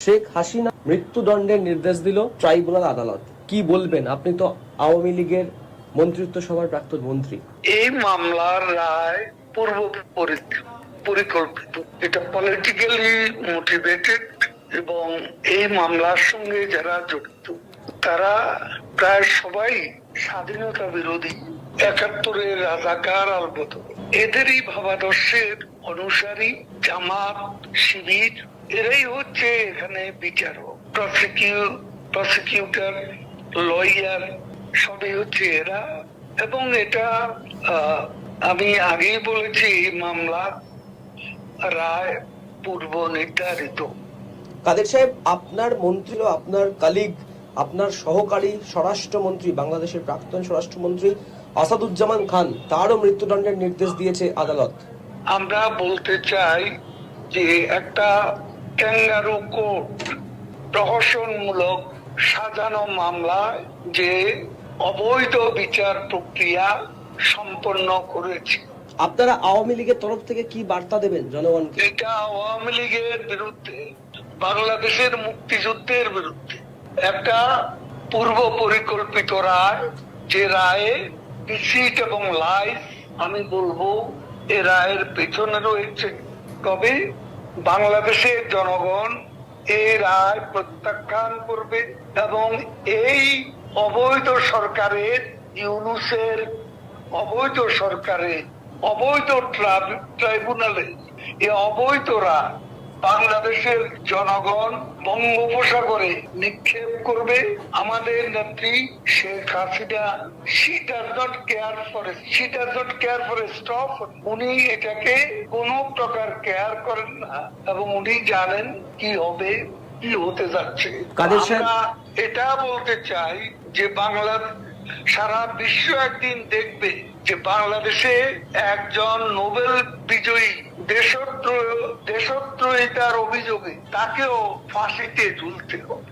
শেখ হাসিনা মৃত্যুদণ্ডের নির্দেশ দিল ট্রাইব্যুনাল আদালত। কি বলবেন? আপনি তো আওয়ামী লীগের মন্ত্রিত্ব সভার প্রাক্তন মন্ত্রী। এই মামলার রায় পূর্ব পরিকল্পিত, এটা পলিটিক্যালি মোটিভেটেড এবং এই মামলার সঙ্গে যারা জড়িত তারা প্রায় সবাই স্বাধীনতা বিরোধী, ৭১-এর রাজাকার আলবত এদেরই ভাবাদর্শের অনুসারী। জামাত, শিবির এরাই হচ্ছে এখানে বিচারক, প্রসিকিউটর, লয়ার সবই হচ্ছে এরা। এবং এটা আমি আগেই বলেছি, মামলা রায় পূর্ব নির্ধারিত। কাদের সাহেব, আপনার মন্ত্রী, আপনার কালিগ, আপনার সহকারী স্বরাষ্ট্রমন্ত্রী, বাংলাদেশের প্রাক্তন স্বরাষ্ট্রমন্ত্রী আসাদুজ্জামান খান, তারও মৃত্যুদণ্ডের নির্দেশ দিয়েছে আদালত। আমরা বলতে চাই যে একটা ক্যাঙ্গারু কোর্ট প্রহসনমূলক সাজানো মামলায় যে অবৈধ বিচার প্রক্রিয়া সম্পন্ন করেছে। আপনারা আওয়ামী লীগের তরফ থেকে কি বার্তা দেবেন জনগণকে? এটা আওয়ামী লীগের বিরুদ্ধে, বাংলাদেশের মুক্তিযুদ্ধের বিরুদ্ধে একটা পূর্ব পরিকল্পিত রায়, যে রায়ে ডিসিট এবং লাইস। আমি বলবো এ রায়ের পেছনে রয়েছে। তবে বাংলাদেশের জনগণ এই রায় প্রত্যাখ্যান করবে এবং এই অবৈধ সরকারের, ইউনূসের অবৈধ সরকারের অবৈধ ট্রাইব্যুনালে এই অবৈধ রায় বাংলাদেশের জনগণ বঙ্গোপসাগরে নিক্ষেপ করবে। আমাদের নেত্রী Sheikh Hasina, she does not care for a stop. উনি এটাকে কোনো প্রকার কেয়ার করেন না এবং উনি জানেন কি হবে, কি হতে যাচ্ছে। আমরা এটা বলতে চাই যে সারা বিশ্ব একদিন দেখবে যে বাংলাদেশে একজন নোবেল বিজয়ী দেশদ্রোহিতার অভিযোগে তাকেও ফাঁসিতে ঝুলতে হবে।